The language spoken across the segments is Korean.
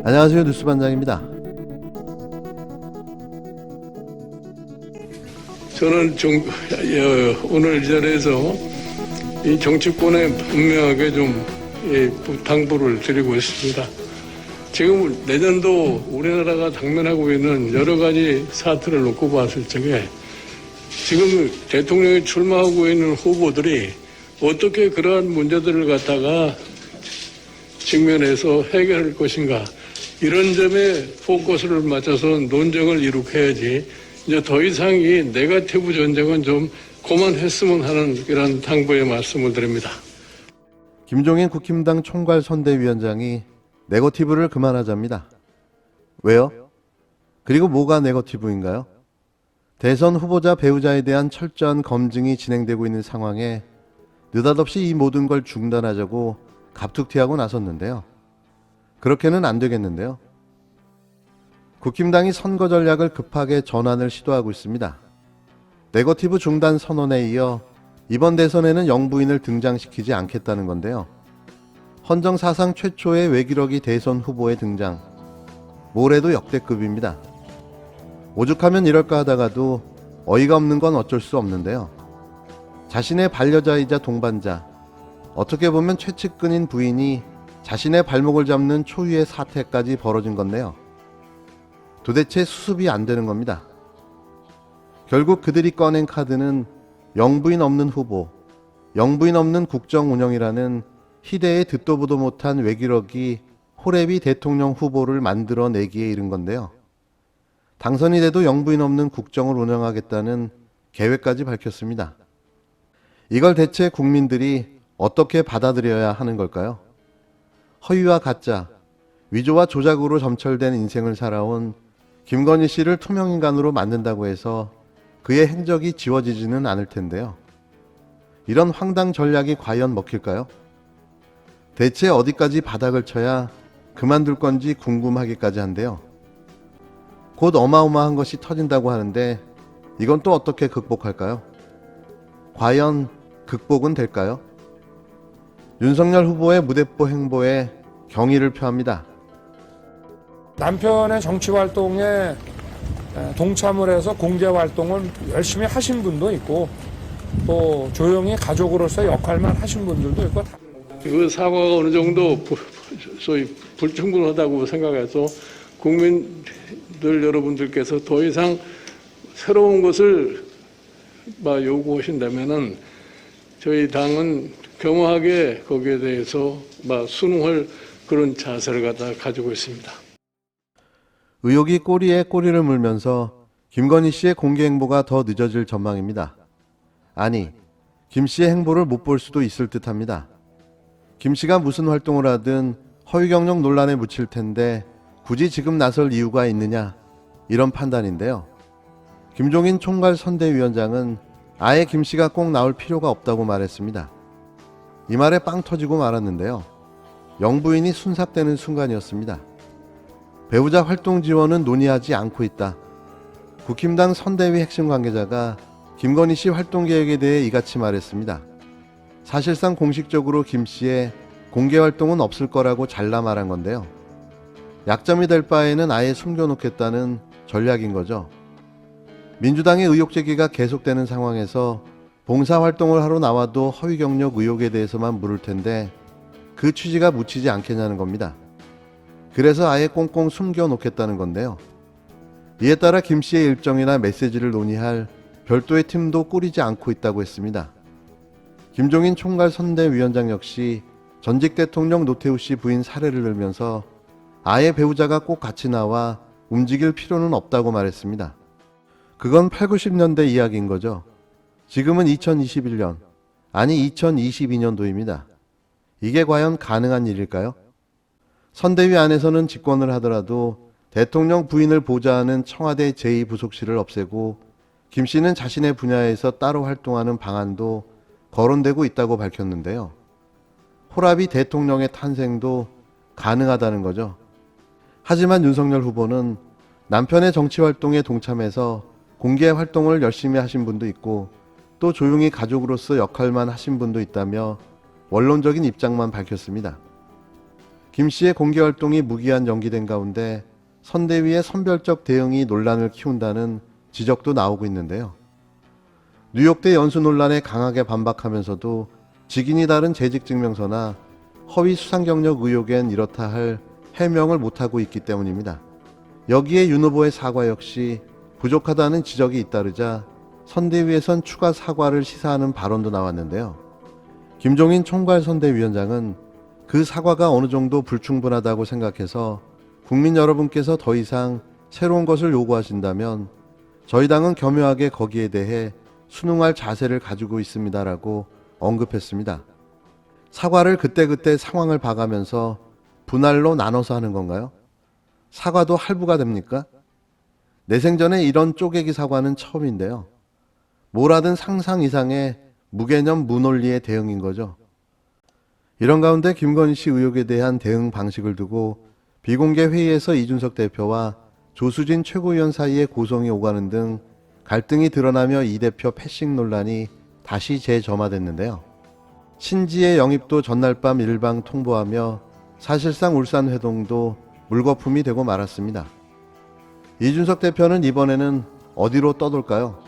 안녕하세요, 뉴스반장입니다. 저는 오늘 이 자리에서 이 정치권에 분명하게 좀 당부를 드리고 있습니다. 지금 내년도 우리나라가 당면하고 있는 여러 가지 사태를 놓고 봤을 적에 지금 대통령이 출마하고 있는 후보들이 어떻게 그러한 문제들을 갖다가 직면해서 해결할 것인가, 이런 점에 포커스를 맞춰서 논쟁을 이룩해야지, 이제 더 이상 이 네거티브 전쟁은 좀 그만했으면 하는 이런 당부의 말씀을 드립니다. 김종인 국힘당 총괄선대위원장이 네거티브를 그만하자입니다. 왜요? 그리고 뭐가 네거티브인가요? 대선 후보자 배우자에 대한 철저한 검증이 진행되고 있는 상황에 느닷없이 이 모든 걸 중단하자고 갑툭튀하고 나섰는데요. 그렇게는 안 되겠는데요. 국힘당이 선거 전략을 급하게 전환을 시도하고 있습니다. 네거티브 중단 선언에 이어 이번 대선에는 영부인을 등장시키지 않겠다는 건데요. 헌정 사상 최초의 외기러기 대선 후보의 등장. 뭐래도 역대급입니다. 오죽하면 이럴까 하다가도 어이가 없는 건 어쩔 수 없는데요. 자신의 반려자이자 동반자, 어떻게 보면 최측근인 부인이 자신의 발목을 잡는 초유의 사태까지 벌어진 건데요. 도대체 수습이 안 되는 겁니다. 결국 그들이 꺼낸 카드는 영부인 없는 후보, 영부인 없는 국정 운영이라는 희대의 듣도 보도 못한 외기러기 호래비 대통령 후보를 만들어내기에 이른 건데요. 당선이 돼도 영부인 없는 국정을 운영하겠다는 계획까지 밝혔습니다. 이걸 대체 국민들이 어떻게 받아들여야 하는 걸까요? 허위와 가짜, 위조와 조작으로 점철된 인생을 살아온 김건희 씨를 투명인간으로 만든다고 해서 그의 행적이 지워지지는 않을 텐데요. 이런 황당 전략이 과연 먹힐까요? 대체 어디까지 바닥을 쳐야 그만둘 건지 궁금하기까지 한데요. 곧 어마어마한 것이 터진다고 하는데 이건 또 어떻게 극복할까요? 과연 극복은 될까요? 윤석열 후보의 무대뽀 행보에 경의를 표합니다. 남편의 정치 활동에 동참을 해서 공개 활동을 열심히 하신 분도 있고, 또 조용히 가족으로서 역할만 하신 분들도 있고. 그 사과가 어느 정도 소위 불충분하다고 생각해서 국민들 여러분들께서 더 이상 새로운 것을 요구하신다면은 저희 당은 겸허하게 거기에 대해서 순응할 그런 자세를 가지고 있습니다. 의혹이 꼬리에 꼬리를 물면서 김건희 씨의 공개 행보가 더 늦어질 전망입니다. 아니, 김 씨의 행보를 못 볼 수도 있을 듯합니다. 김 씨가 무슨 활동을 하든 허위 경력 논란에 묻힐 텐데 굳이 지금 나설 이유가 있느냐, 이런 판단인데요. 김종인 총괄선대위원장은 아예 김 씨가 꼭 나올 필요가 없다고 말했습니다. 이 말에 빵 터지고 말았는데요. 영부인이 순삭되는 순간이었습니다. 배우자 활동 지원은 논의하지 않고 있다. 국힘당 선대위 핵심 관계자가 김건희 씨 활동 계획에 대해 이같이 말했습니다. 사실상 공식적으로 김 씨의 공개 활동은 없을 거라고 잘라 말한 건데요. 약점이 될 바에는 아예 숨겨놓겠다는 전략인 거죠. 민주당의 의혹 제기가 계속되는 상황에서 봉사활동을 하러 나와도 허위 경력 의혹에 대해서만 물을 텐데 그 취지가 묻히지 않겠냐는 겁니다. 그래서 아예 꽁꽁 숨겨놓겠다는 건데요. 이에 따라 김 씨의 일정이나 메시지를 논의할 별도의 팀도 꾸리지 않고 있다고 했습니다. 김종인 총괄선대위원장 역시 전직 대통령 노태우 씨 부인 사례를 들면서 아예 배우자가 꼭 같이 나와 움직일 필요는 없다고 말했습니다. 그건 8, 90년대 이야기인 거죠. 지금은 2021년, 아니 2022년도입니다. 이게 과연 가능한 일일까요? 선대위 안에서는 집권을 하더라도 대통령 부인을 보좌하는 청와대 제2부속실을 없애고 김 씨는 자신의 분야에서 따로 활동하는 방안도 거론되고 있다고 밝혔는데요. 호라비 대통령의 탄생도 가능하다는 거죠. 하지만 윤석열 후보는 남편의 정치활동에 동참해서 공개 활동을 열심히 하신 분도 있고 또 조용히 가족으로서 역할만 하신 분도 있다며 원론적인 입장만 밝혔습니다. 김 씨의 공개 활동이 무기한 연기된 가운데 선대위의 선별적 대응이 논란을 키운다는 지적도 나오고 있는데요. 뉴욕대 연수 논란에 강하게 반박하면서도 직인이 다른 재직증명서나 허위 수상 경력 의혹엔 이렇다 할 해명을 못하고 있기 때문입니다. 여기에 윤 후보의 사과 역시 부족하다는 지적이 잇따르자 선대위에선 추가 사과를 시사하는 발언도 나왔는데요. 김종인 총괄선대위원장은 그 사과가 어느 정도 불충분하다고 생각해서 국민 여러분께서 더 이상 새로운 것을 요구하신다면 저희 당은 겸허하게 거기에 대해 순응할 자세를 가지고 있습니다라고 언급했습니다. 사과를 그때그때 상황을 봐가면서 분할로 나눠서 하는 건가요? 사과도 할부가 됩니까? 내 생전에 이런 쪼개기 사과는 처음인데요. 뭐라든 상상 이상의 무개념 무논리의 대응인 거죠. 이런 가운데 김건희 씨 의혹에 대한 대응 방식을 두고 비공개 회의에서 이준석 대표와 조수진 최고위원 사이에 고성이 오가는 등 갈등이 드러나며 이 대표 패싱 논란이 다시 재점화됐는데요. 신지의 영입도 전날 밤 일방 통보하며 사실상 울산 회동도 물거품이 되고 말았습니다. 이준석 대표는 이번에는 어디로 떠돌까요?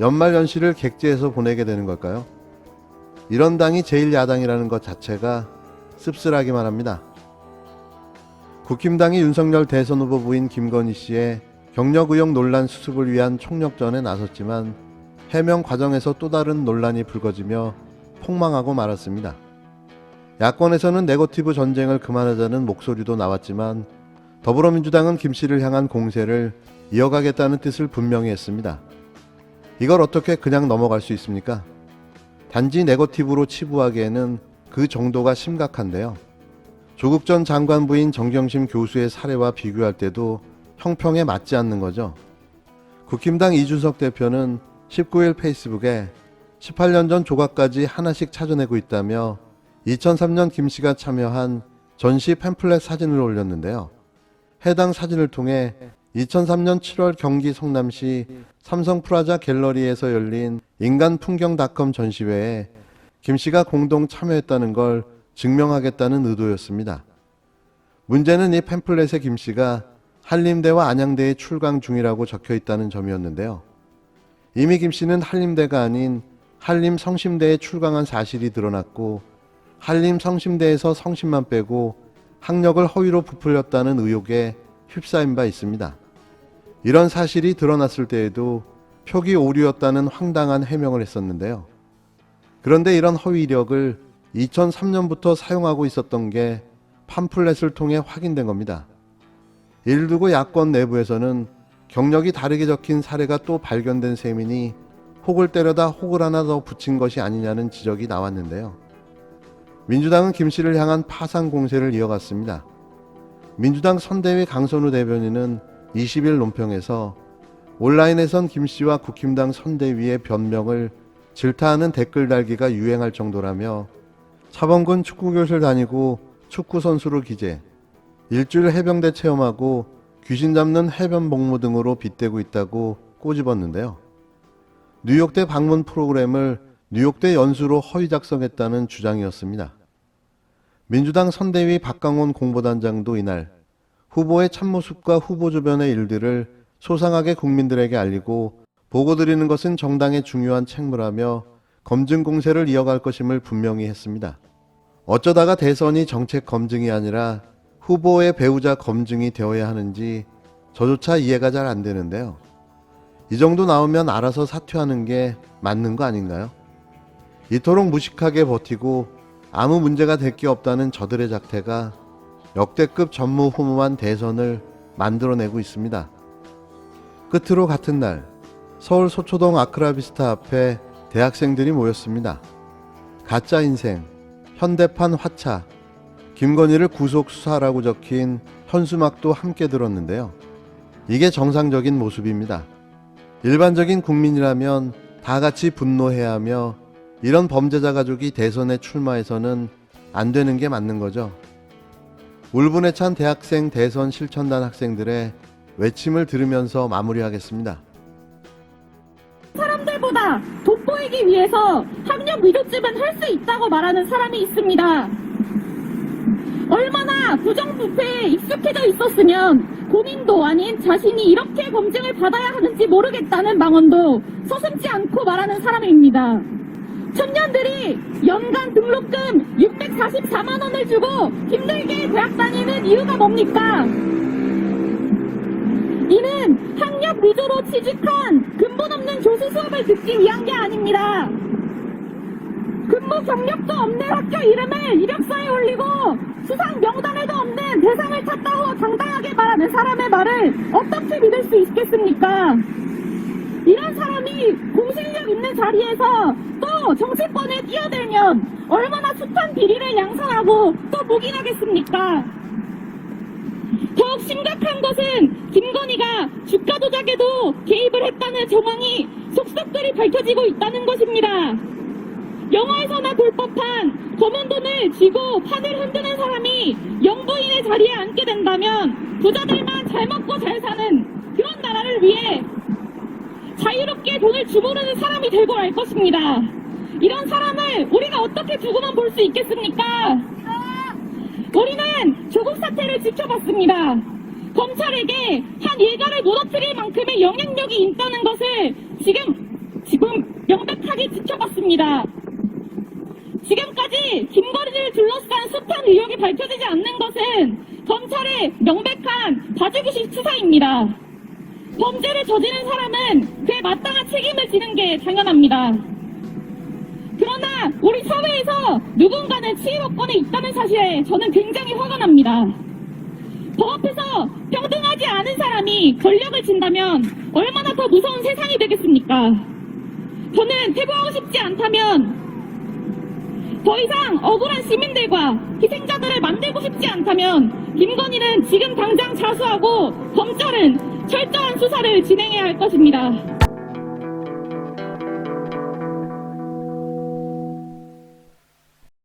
연말 연시를 객지에서 보내게 되는 걸까요? 이런 당이 제1야당이라는 것 자체가 씁쓸하기만 합니다. 국힘당이 윤석열 대선 후보 부인 김건희 씨의 경력 의혹 논란 수습을 위한 총력전에 나섰지만 해명 과정에서 또 다른 논란이 불거지며 폭망하고 말았습니다. 야권에서는 네거티브 전쟁을 그만하자는 목소리도 나왔지만 더불어민주당은 김 씨를 향한 공세를 이어가겠다는 뜻을 분명히 했습니다. 이걸 어떻게 그냥 넘어갈 수 있습니까? 단지 네거티브로 치부하기에는 그 정도가 심각한데요. 조국 전 장관 부인 정경심 교수의 사례와 비교할 때도 형평에 맞지 않는 거죠. 국힘당 이준석 대표는 19일 페이스북에 18년 전 조각까지 하나씩 찾아내고 있다며 2003년 김 씨가 참여한 전시 팸플렛 사진을 올렸는데요. 해당 사진을 통해 2003년 7월 경기 성남시 삼성프라자 갤러리에서 열린 인간풍경닷컴 전시회에 김 씨가 공동 참여했다는 걸 증명하겠다는 의도였습니다. 문제는 이 팸플렛에 김 씨가 한림대와 안양대에 출강 중이라고 적혀 있다는 점이었는데요. 이미 김 씨는 한림대가 아닌 한림성심대에 출강한 사실이 드러났고 한림성심대에서 성심만 빼고 학력을 허위로 부풀렸다는 의혹에 휩싸인 바 있습니다. 이런 사실이 드러났을 때에도 표기 오류였다는 황당한 해명을 했었는데요. 그런데 이런 허위 이력을 2003년부터 사용하고 있었던 게 팜플렛을 통해 확인된 겁니다. 이를 두고 야권 내부에서는 경력이 다르게 적힌 사례가 또 발견된 셈이니 혹을 때려다 혹을 하나 더 붙인 것이 아니냐는 지적이 나왔는데요. 민주당은 김 씨를 향한 파상 공세를 이어갔습니다. 민주당 선대위 강선우 대변인은 20일 논평에서 온라인에선 김 씨와 국힘당 선대위의 변명을 질타하는 댓글 달기가 유행할 정도라며 차범근 축구교실 다니고 축구선수로 기재, 일주일 해병대 체험하고 귀신 잡는 해변 복무 등으로 빗대고 있다고 꼬집었는데요. 뉴욕대 방문 프로그램을 뉴욕대 연수로 허위 작성했다는 주장이었습니다. 민주당 선대위 박강원 공보단장도 이날 후보의 참모습과 후보 주변의 일들을 소상하게 국민들에게 알리고 보고드리는 것은 정당의 중요한 책무라며 검증 공세를 이어갈 것임을 분명히 했습니다. 어쩌다가 대선이 정책 검증이 아니라 후보의 배우자 검증이 되어야 하는지 저조차 이해가 잘 안 되는데요. 이 정도 나오면 알아서 사퇴하는 게 맞는 거 아닌가요? 이토록 무식하게 버티고 아무 문제가 될 게 없다는 저들의 작태가 역대급 전무후무한 대선을 만들어내고 있습니다. 끝으로 같은 날 서울 소초동 아크라비스타 앞에 대학생들이 모였습니다. 가짜 인생, 현대판 화차, 김건희를 구속 수사라고 적힌 현수막도 함께 들었는데요. 이게 정상적인 모습입니다. 일반적인 국민이라면 다 같이 분노해야 하며 이런 범죄자 가족이 대선에 출마해서는 안 되는 게 맞는 거죠. 울분에 찬 대학생 대선 실천단 학생들의 외침을 들으면서 마무리하겠습니다. 사람들보다 돋보이기 위해서 학력 위조쯤은 할 수 있다고 말하는 사람이 있습니다. 얼마나 부정부패에 익숙해져 있었으면 본인도 아닌 자신이 이렇게 검증을 받아야 하는지 모르겠다는 망언도 서슴지 않고 말하는 사람입니다. 청년들이 연간 등록금 644만 원을 주고 힘들게 대학 다니는 이유가 뭡니까? 이는 학력 위주로 취직한 근본 없는 교수 수업을 듣기 위한 게 아닙니다. 근무 경력도 없는 학교 이름을 이력서에 올리고 수상 명단에도 없는 대상을 탔다고 당당하게 말하는 사람의 말을 어떻게 믿을 수 있겠습니까? 이런 사람이 공실력 있는 자리에서 또 정치권에 뛰어들면 얼마나 숱한 비리를 양산하고 또 묵인하겠습니까? 더욱 심각한 것은 김건희가 주가 조작에도 개입을 했다는 정황이 속속들이 밝혀지고 있다는 것입니다. 영화에서나 볼 법한 검은 돈을 쥐고 판을 흔드는 사람이 영부인의 자리에 앉게 된다면 부자들만 잘 먹고 잘 사는 그런 나라를 위해 자유롭게 돈을 주무르는 사람이 되고 말 것입니다. 이런 사람을 우리가 어떻게 두고만 볼 수 있겠습니까? 우리는 조국 사태를 지켜봤습니다. 검찰에게 한 일가를 무너뜨릴 만큼의 영향력이 있다는 것을 지금 명백하게 지켜봤습니다. 지금까지 김건희를 둘러싼 숱한 의혹이 밝혀지지 않는 것은 검찰의 명백한 봐주기식 수사입니다. 범죄를 저지른 사람은 그에 마땅한 책임을 지는 게 당연합니다. 그러나 우리 사회에서 누군가는 치유권에 있다는 사실에 저는 굉장히 화가 납니다. 법 앞에서 평등하지 않은 사람이 권력을 진다면 얼마나 더 무서운 세상이 되겠습니까? 저는 퇴보하고 싶지 않다면 더 이상 억울한 시민들과 희생자들을 만들고 싶지 않다면 김건희는 지금 당장 자수하고 검찰은 철저한 수사를 진행해야 할 것입니다.